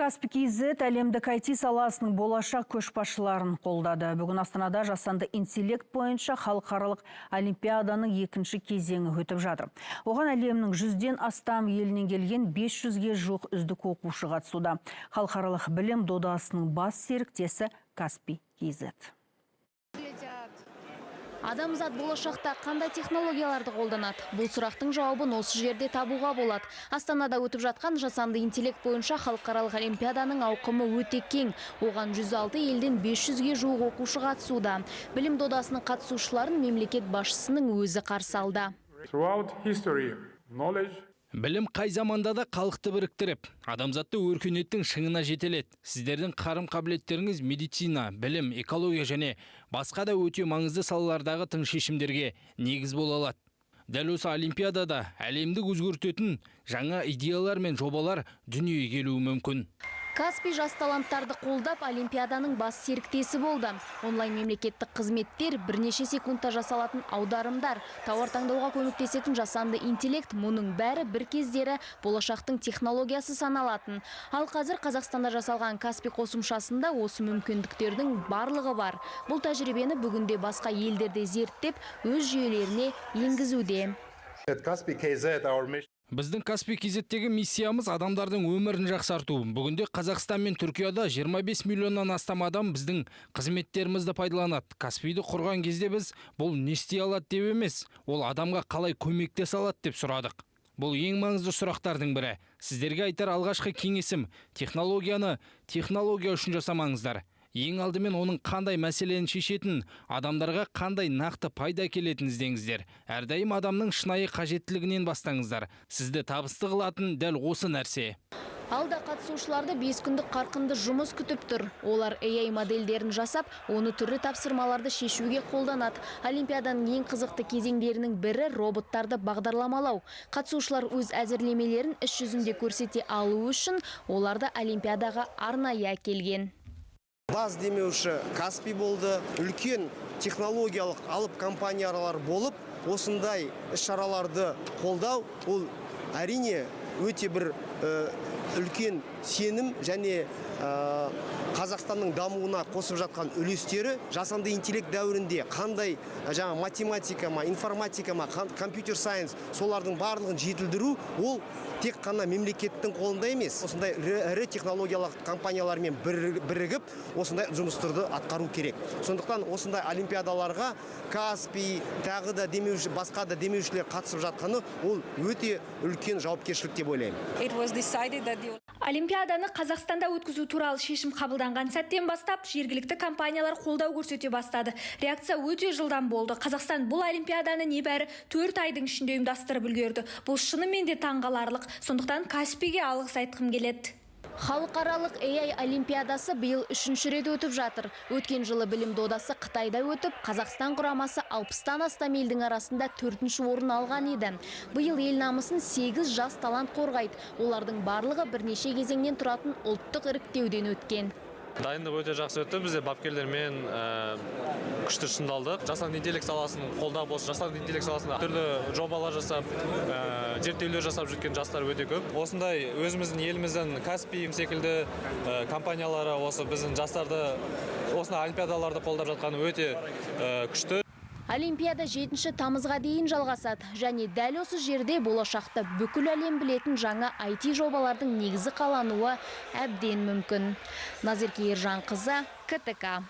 Каспий KZ әлемдік IT саласының болашақ көшбасшыларын қолдады. Бүгін Астанада жасанды интеллект бойынша халықаралық олимпиаданың екінші кезеңі өтіп жатыр. Оған әлемнің 100-ден астам елінен келген 500-ге жуық үздік оқушы қатысуда. Халықаралық білім додасының бас серіктесі Каспий KZ. Адамзат болашақта қандай технологияларды қолданады? Бұл сұрақтың жауабын осы жерде табуға болады. Астанада өтіп жатқан жасанды интеллект бойынша халықаралық олимпиаданың ауқымы өте кең. Оған 106 елден 500-ге жуық оқушы қатысуда. Білім додасының қатысушыларын мемлекет басшысының өзі қарсы алды. Білім қай заманда да халықты біріктіріп, адамзатты өркениеттің шыңына жетеледі. Сіздердің қарым қабілеттеріңіз медицина, білім, экология және басқа да өте маңызды салалардағы тың шешімдерге негіз бола алады. Дәл осы олимпиадада әлемді өзгертетін жаңа идеялар мен жобалар дүниеге келуі мүмкін. Каспий жас таланттарды қолдап олимпиаданың бас серіктесі болды. Онлайн мемлекеттік қызметтер, бірнеше секундта жасалатын аударымдар, тауар таңдауға көмектесетін жасанды интеллект, мұның бәрі бір кездері болашақтың технологиясы саналатын. Ал қазір Қазақстанда жасалған Каспий қосымшасында осы мүмкіндіктердің барлығы бар. Бұл тәжірибені бүгінде басқа елдерде зерттеп, өз жүйелеріне енгізуде. Біздің Каспий KZ-тегі миссиямыз адамдардың өмірін жақсарту. Бүгінде Қазақстан мен Түркияда 25 миллионнан астам адам біздің қызметтерімізді пайдаланады. Каспийді құрған кезде біз бұл не істей алады деп емес, ол адамға қалай көмектесе алады деп сұрадық. Бұл ең маңызды сұрақтардың бірі. Сіздерге айтар алғашқы кеңесім, технологияны технология үшін жасамаңыздар. Ең алдымен оның қандай мәселені шешетін, адамдарға қандай нақты пайда келетін іздеңіздер. Әрдайым адамның шынайы қажеттілігінен бастаңыздар. Сізді табысты қылатын дәл осы нәрсе. Алда қатысушыларды 5 күндік қарқынды жұмыс күтіп тұр. Олар AI модельдерін жасап, оны түрлі тапсырмаларды шешуге қолданады. Олимпиаданың ең қызықты кезеңдерінің бірі роботтарды бағдарламалау. Қатысушылар өз әзірлемелерін іс жүзінде көрсете алу үшін оларды олимпиадаға арнайы әкелген. Баз демеуші Каспий болды, үлкен технологиялық алып компаниялар болып, осындай іс-шараларды қолдау, ол әрине өте бір үлкен сенім және Қазақстанның дамуына қосып жатқан үлестері. Жасанды интеллект дәуірінде қандай жаңа математика ма, информатика ма, компьютер сайенс, солардың барлығын жетілдіру, ол тек қана мемлекеттің қолында емес. Осындай ірі технологиялық компаниялармен бірігіп, осындай жұмыстарды атқару керек. Сондықтан осындай олимпиадаларға Каспий, тағы да демеуші, басқа да демеушілер қатысып жатқаны, ол өте үлкен жауапкершілік деп ойлаймын. Олимпиаданы Қазақстанда өткізу туралы шешім қабылданған сәттен бастап, жергілікті компаниялар қолдау көрсете бастады. Реакция өте жылдам болды. Қазақстан бұл олимпиаданы небәрі 4 айдың ішінде ұйымдастырып үлгерді. Бұл шынымен де таңғаларлық. Сондықтан Каспийге алғыс айтқым келеді. Халықаралық AI олимпиадасы биыл 3-ші рет өтіп жатыр. Өткен жылы білім додасы Қытайда өтіп, Қазақстан құрамасы 60-тан астам елдің арасында 4-ші орын алған еді. Биыл ел намысын 8 жас талант қорғайды. Олардың барлығы бірнеше кезеңнен тұратын ұлттық іріктеуден өткен. Дайындық өте жақсы өтті. Бізде бапкерлермен күшті шыңдалдық. Жасанды интеллект саласын қолдап осы жасанды интеллект саласында түрлі жобалар жасап, зерттеулер жасап жүрген жастар өте көп. Осындай өзіміздің еліміздің Каспий секілді компаниялары осы біздің жастарды осындай олимпиадаларды қолдап жатқаны өте күшті. Олимпиада 7 тамызға дейін жалғасады. Және дәл осы жерде болашақта бүкіл әлем білетін жаңа IT жобалардың негізі қалануы әбден мүмкін. Назерке Ержанқызы, КТК.